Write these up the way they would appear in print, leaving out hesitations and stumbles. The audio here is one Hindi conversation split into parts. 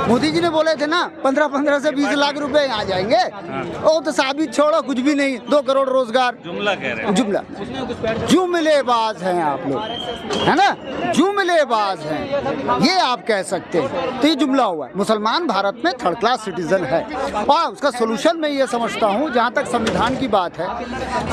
मोदी जी ने बोले थे ना 15 से 20 लाख रुपए आ जाएंगे। वो तो साबित छोड़ो, कुछ भी नहीं। 2 करोड़ रोजगार, जुमला कह रहे हैं। जुमला, जुमलेबाज हैं आप लोग, है ना, जुमलेबाज हैं, ये आप कह सकते हैं। तो ये जुमला हुआ है। मुसलमान भारत में थर्ड क्लास सिटीजन है और उसका सोल्यूशन मैं ये समझता हूँ, जहाँ तक संविधान की बात है,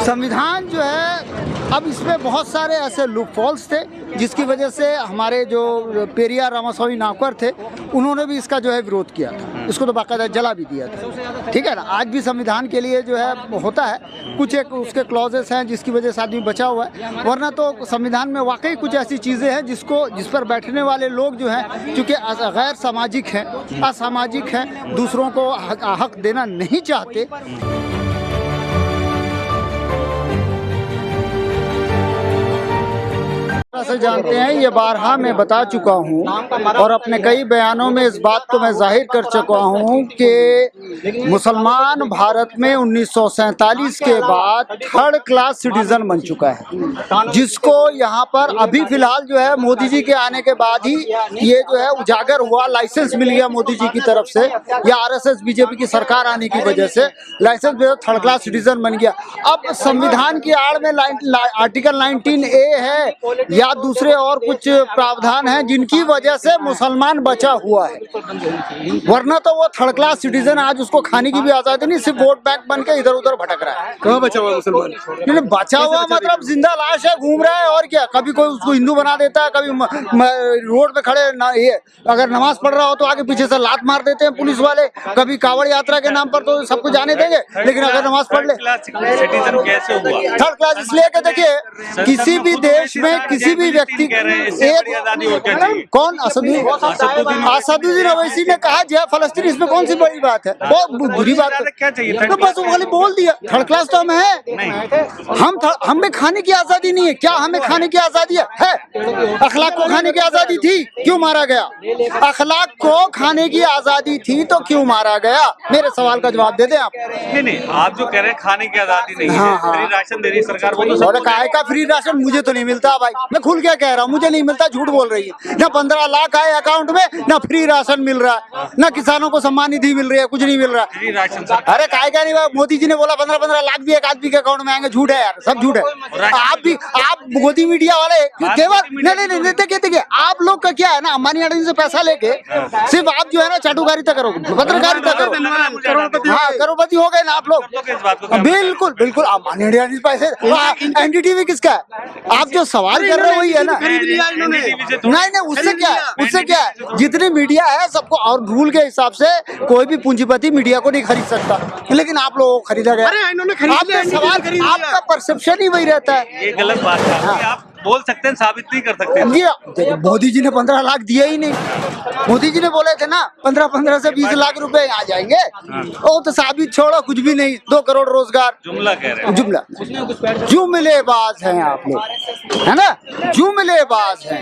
संविधान जो है अब इसमें बहुत सारे ऐसे लूप फॉल्स थे जिसकी वजह से हमारे जो पेरियार रामास्वामी नावकर थे उन्होंने भी इसका जो है विरोध किया था, इसको तो बाकायदा जला भी दिया था। ठीक है ना, आज भी संविधान के लिए जो है होता है, कुछ एक उसके क्लॉजेस हैं जिसकी वजह से आदमी बचा हुआ है, वरना तो संविधान में वाकई कुछ ऐसी चीज़ें हैं जिस पर बैठने वाले लोग जो हैं चूँकि गैर सामाजिक हैं, असामाजिक हैं, दूसरों को हक देना नहीं चाहते। से जानते हैं, ये बारहा मैं बता चुका हूँ और अपने कई बयानों में इस बात को मैं जाहिर कर चुका हूँ कि मुसलमान भारत में 1947 के बाद थर्ड क्लास सिटीजन बन चुका है, जिसको यहाँ पर अभी फिलहाल जो है मोदी जी के आने के बाद ही ये जो है उजागर हुआ, लाइसेंस मिल गया मोदी जी की तरफ से या आरएसएस बीजेपी की सरकार आने की वजह से लाइसेंस जो है थर्ड क्लास सिटीजन बन गया। अब संविधान की आड़ में आर्टिकल 19A है या दूसरे और कुछ प्रावधान हैं जिनकी वजह से मुसलमान बचा हुआ है, वरना तो वो थर्ड क्लास सिटीजन आज उसको खाने की भी आजादी नहीं, सिर्फ वोट बैंक बन के इधर उधर भटक रहा है। कहाँ बचा हुआ मुसलमान? नहीं, बचा हुआ मतलब जिंदा लाश है, घूम रहा है और क्या। कभी कोई उसको हिंदू बना देता है, कभी रोड पे खड़े ये अगर नमाज पढ़ रहा हो तो आगे पीछे से लात मार देते हैं पुलिस वाले, कभी कांवड़ यात्रा के नाम पर तो सबको जाने देंगे, लेकिन अगर नमाज पढ़ ले सिटीजन कैसे हुआ? थर्ड क्लास इसलिए कि देखिए किसी भी देश में किसी भी व्यक्ति कौन असदुद्दीन अवैसी ने कहा जय फलस्तीन, इसमें कौन सी बड़ी बात है? बहुत बुरी बात है। क्या चाहिए? तो बस वो खाली बोल दिया थर्ड क्लास तो हम है, हमें खाने की आजादी नहीं है। क्या हमें खाने की आजादी है? अखलाक को खाने की आजादी थी, क्यों मारा गया? अखलाक को खाने की आजादी थी तो क्यों मारा गया? मेरे सवाल का जवाब दे दें आप। नहीं, आप जो कह रहे हैं खाने की आजादी नहीं है, फ्री राशन दे रही सरकार, वो तो काय का फ्री राशन मुझे तो नहीं मिलता भाई, मैं खुल के कह रहा हूँ, मुझे नहीं मिलता, झूठ बोल रही है। ना 15 लाख आए अकाउंट में, ना फ्री राशन मिल रहा है, ना किसानों को सम्मान निधि मिल रही है, कुछ नहीं मिल रहा फ्री राशन। अरे काय का नहीं, मोदी जी ने बोला 15 लाख भी एक आदमी के अकाउंट में आएंगे, झूठ है यार, सब झूठ है। आप मोदी मीडिया वाले केवल नहीं देखिए आप लोग का क्या है ना, अंबानी अडानी से पैसा लेके सिर्फ आप जो है ना चाटुकारिता करो, पत्रकारिता करो, हाँ करोड़पति हो गए ना आप लोग। बिल्कुल बिल्कुल, अंबानी अडानी पैसे, एनडीटीवी किसका है? आप जो सवाल कर रहे हो वही है ना। नहीं, उससे क्या है, उससे क्या है, जितनी मीडिया है सबको, और रूल के हिसाब से कोई भी पूंजीपति मीडिया को नहीं खरीद सकता, लेकिन आप लोगों को खरीदा गया। आपका सवाल, आपका परसेप्शन ही वही रहता है। ये गलत बात है। आप बोल सकते हैं, साबित नहीं कर सकते। मोदी जी ने 15 लाख दिया ही नहीं। मोदी जी ने बोले थे ना 15 से 20 लाख रुपए आ जाएंगे। वो तो साबित छोड़ो, कुछ भी नहीं। 2 करोड़ रोजगार, जुमला कह रहे हैं। जुमला, जुमलेबाज हैं आप लोग, है ना, जुमलेबाज हैं,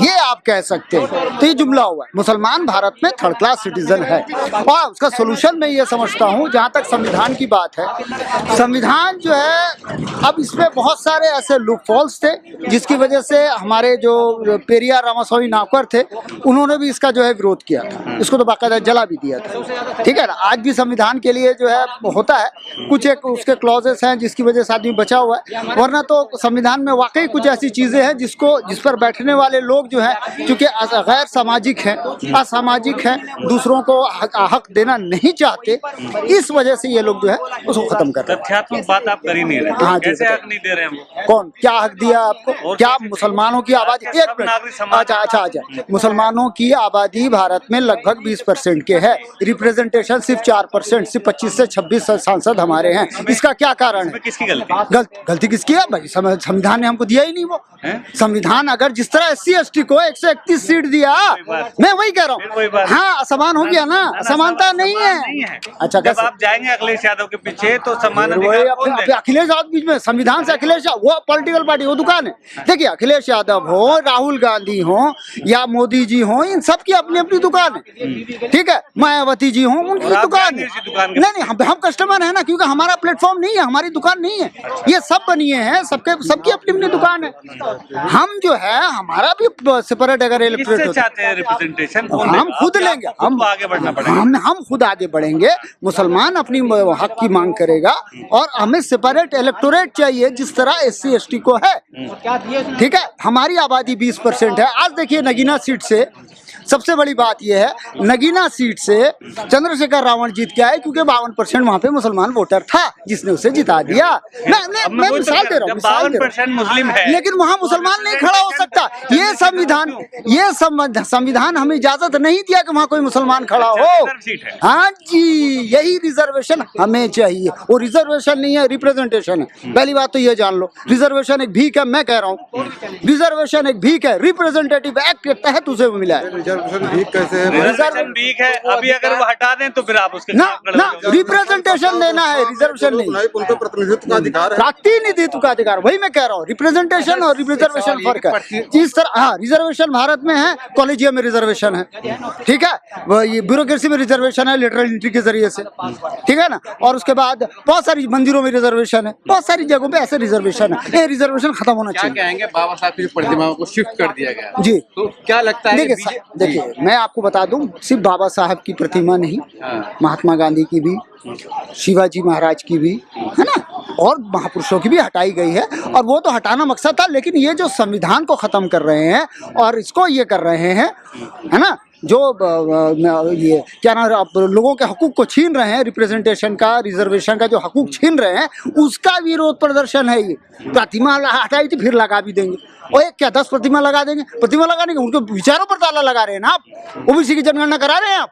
ये आप कह सकते हैं। तो ये जुमला हुआ है। मुसलमान भारत में थर्ड क्लास सिटीजन है और उसका सोल्यूशन मैं ये समझता हूँ, जहाँ तक संविधान की बात है, संविधान जो है अब इसमें बहुत सारे ऐसे लूप फॉल्स थे जिसकी वजह से हमारे जो पेरियार रामास्वामी नावकर थे उन्होंने भी इसका जो है विरोध किया था, इसको तो बाकायदा जला भी दिया था। ठीक है ना, आज भी संविधान के लिए जो है होता है, कुछ एक उसके क्लॉजेस हैं जिसकी वजह से आदमी बचा हुआ है, वरना तो संविधान में वाकई कुछ ऐसी चीज़ें हैं जिस पर बैठने वाले लोग जो हैं चूँकि गैर सामाजिक हैं, असामाजिक हैं, दूसरों को हक देना नहीं चाहते, इस वजह से ये लोग जो है उसको खत्म कर रहे हैं। तथ्यात्मक बात आप कर ही नहीं रहे। हाँ, कैसे हक नहीं दे रहे हम? कौन क्या हक दिया आपको? क्या मुसलमानों की आबादी, एक मिनट, अच्छा, मुसलमानों की आबादी भारत में लगभग 20% के है, रिप्रेजेंटेशन सिर्फ 4%, सिर्फ 25 से 26 सांसद हमारे हैं। इसका क्या कारण है? किसकी गलती? गलती किसकी है भाई? संविधान ने हमको दिया ही नहीं। वो संविधान अगर जिस तरह SC ST को 131 सीट दिया, मैं वही कह रहा हूँ, हाँ असमान हो गया ना, समानता नहीं है। अच्छा, जब आप जाएंगे अखिलेश यादव के पीछे तो सम्मान अखिलेश यादव बीच में, संविधान से अखिलेश, वो पॉलिटिकल पार्टी, वो दुकान है, देखिए अखिलेश यादव हो, राहुल गांधी हो या मोदी जी हो, इन सब की अपनी अपनी दुकान है, ठीक है। मायावती जी हो, उनकी दुकान है। नहीं, हम कस्टमर है ना, क्योंकि हमारा प्लेटफॉर्म नहीं है, हमारी दुकान नहीं है। ये सब बनिए हैं, सबकी अपनी अपनी दुकान है। हम जो है हमारा भी सेपरेट अगर इलेक्टोरेट चाहते हैं रिप्रेजेंटेशन, हम खुद लेंगे, हम आगे बढ़ना पड़ेगा। हम खुद आगे बढ़ेंगे। मुसलमान अपनी हक की मांग करेगा और हमें सेपरेट इलेक्टोरेट चाहिए जिस तरह SC ST को है, ठीक है। हमारी आबादी 20% है। आज देखिए नगीना सीट से सबसे बड़ी बात यह है, नगीना सीट से चंद्रशेखर रावण जीत के आए क्योंकि 52% वहाँ पे मुसलमान वोटर था जिसने उसे जिता दिया। मैं मिसाल दे रहा हूँ, 52% मुस्लिम है, लेकिन वहाँ मुसलमान नहीं खड़ा हो सकता। ये संविधान हमें इजाजत नहीं दिया कि वहाँ कोई मुसलमान खड़ा हो। हाँ जी, यही रिजर्वेशन हमें चाहिए। वो रिजर्वेशन नहीं है, रिप्रेजेंटेशन है। पहली बात तो ये जान लो, रिजर्वेशन एक भीख है। मैं कह रहा हूँ रिजर्वेशन एक भीख है, रिप्रेजेंटेटिव एक्ट के तहत उसे मिला है। रिजर्वेशन भीख है। अभी अगर वो हटा दें तो फिर आप उसके ना रिप्रेजेंटेशन देना है, रिजर्वेशन नहीं। उनको प्रतिनिधित्व का अधिकार है, प्रतिनिधित्व का अधिकार, वही मैं कह रहा हूँ। रिप्रेजेंटेशन और रिजर्वेशन फर्क है। जिस तरह हाँ रिजर्वेशन भारत में है, कॉलेजियम में रिजर्वेशन है, ठीक है। ये ब्यूरोक्रेसी में रिजर्वेशन है लेटरल एंट्री के जरिए से, ठीक है ना। और उसके बाद बहुत सारी मंदिरों में रिजर्वेशन है, बहुत सारी जगहों पे ऐसे रिजर्वेशन है। ये रिजर्वेशन खत्म होना चाहिए। क्या कहेंगे बाबा साहब की प्रतिमाओं को शिफ्ट कर दिया गया जी, तो क्या लगता है? देखिए मैं आपको बता दूं, सिर्फ बाबा साहब की प्रतिमा नहीं, महात्मा गांधी की भी, शिवाजी महाराज की भी, है ना, और महापुरुषों की भी हटाई गई है। और वो तो हटाना मकसद था, लेकिन ये जो संविधान को खत्म कर रहे हैं और इसको ये कर रहे हैं, है ना, जो ये क्या नाम, लोगों के हकूक को छीन रहे हैं, रिप्रेजेंटेशन का, रिजर्वेशन का जो हकूक छीन रहे हैं, उसका विरोध प्रदर्शन है। ये प्रतिमा हटाई थी, फिर लगा भी देंगे। और एक क्या 10 प्रतिमा लगा देंगे? प्रतिमा लगाने के उनके विचारों पर ताला लगा रहे हैं ना आप। OBC की जनगणना करा रहे हैं आप,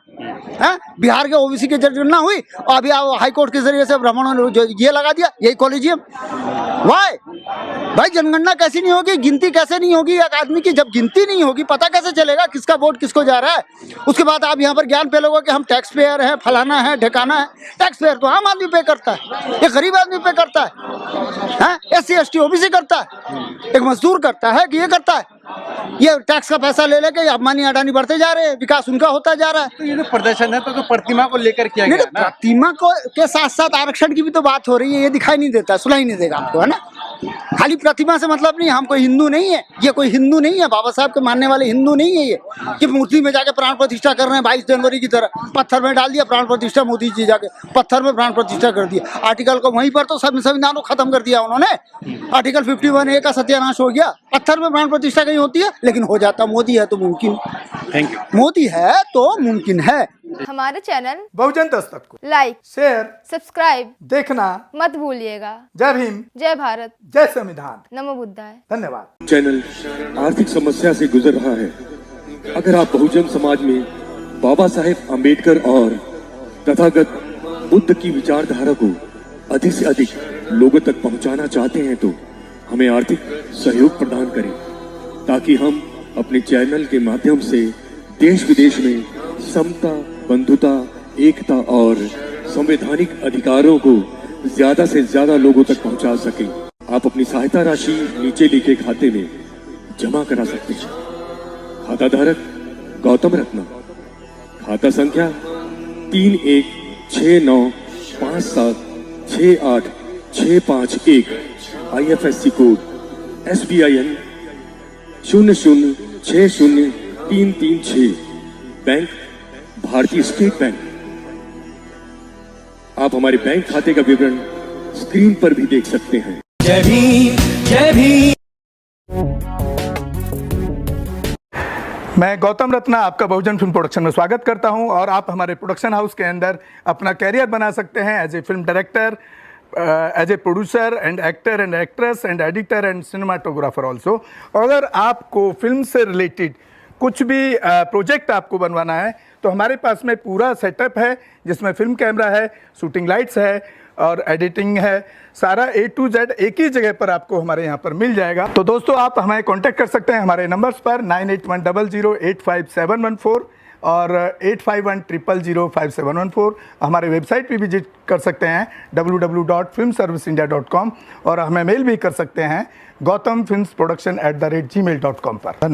हैं? बिहार के OBC की जनगणना हुई और अभी आप हाई कोर्ट के जरिए से ब्राह्मणों ने ये लगा दिया, यही कॉलेजियम। वाई भाई, जनगणना कैसी नहीं होगी, गिनती कैसे नहीं होगी एक आदमी की? जब गिनती नहीं होगी पता कैसे चलेगा किसका वोट किसको जा रहा है? उसके बाद आप यहाँ पर ज्ञान फैलोगे कि हम टैक्स पेयर हैं, फलाना है, ठिकाना है। टैक्स पेयर तो आम आदमी पे करता है, ये गरीब आदमी पे करता है, SC ST OBC करता है, एक मजदूर करता है कि ये करता है। ये टैक्स का पैसा ले लेके अंबानी अडानी बढ़ते जा रहे हैं, विकास उनका होता जा रहा है। तो ये जो प्रदर्शन है तो प्रतिमा को लेकर किया गया ना? प्रतिमा को के साथ साथ आरक्षण की भी तो बात हो रही है। ये दिखाई नहीं देता, सुनाई नहीं देगा आपको, है ना। खाली प्रतिमा से मतलब नहीं, हम कोई हिंदू नहीं है, ये कोई हिंदू नहीं है, बाबा साहब के मानने वाले हिंदू नहीं है ये कि मूर्ति में जाके प्राण प्रतिष्ठा कर रहे हैं 22 जनवरी की तरह। पत्थर में डाल दिया प्राण प्रतिष्ठा, मोदी जी जाके पत्थर में प्राण प्रतिष्ठा कर दिया। आर्टिकल को वहीं पर तो संविधान को खत्म कर दिया उन्होंने। आर्टिकल 51A का सत्यानाश हो गया। पत्थर में प्राण प्रतिष्ठा कहीं होती है, लेकिन हो जाता। मोदी है तो मुमकिन, थैंक यू। मोदी है तो मुमकिन है। हमारे चैनल बहुजन दस्तक को लाइक, शेयर, सब्सक्राइब देखना मत भूलिएगा। जय भीम, जय भारत, जय संविधान। नमो बुद्धाय। धन्यवाद। चैनल आर्थिक समस्या से गुजर रहा है। अगर आप बहुजन समाज में बाबा साहेब अम्बेडकर और तथागत बुद्ध की विचारधारा को अधिक से अधिक लोगों तक पहुंचाना चाहते हैं तो हमें आर्थिक सहयोग प्रदान करें, ताकि हम अपने चैनल के माध्यम से देश विदेश में समता, बंधुता, एकता और संवैधानिक अधिकारों को ज्यादा से ज्यादा लोगों तक पहुंचा सकें। आप अपनी सहायता राशि नीचे लिखे खाते में जमा करा सकते हैं। खाता धारक गौतम रत्ना, खाता संख्या 3169576865 IFSC कोड SBIN 0060336, बैंक भारतीय स्टेट बैंक। आप हमारे बैंक खाते का विवरण स्क्रीन पर भी देख सकते हैं। जय भीम, जय भीम। मैं गौतम रत्ना आपका बहुजन फिल्म प्रोडक्शन में स्वागत करता हूं और आप हमारे प्रोडक्शन हाउस के अंदर अपना कैरियर बना सकते हैं as a film director, as a producer and actor and actress and editor and cinematographer also. अगर आपको फिल्म से रिलेटेड कुछ भी प्रोजेक्ट आपको बनवाना है तो हमारे पास में पूरा सेटअप है, जिसमें फिल्म कैमरा है, शूटिंग लाइट्स है और एडिटिंग है। सारा A to Z एक ही जगह पर आपको हमारे यहाँ पर मिल जाएगा। तो दोस्तों आप हमें कांटेक्ट कर सकते हैं हमारे नंबर्स पर 9810085714 और 8510005714। हमारे वेबसाइट पे विजिट कर सकते हैं www.filmserviceindia.com और हमें मेल भी कर सकते हैं gautamfilmsproduction@gmail.com पर। धन्यवाद।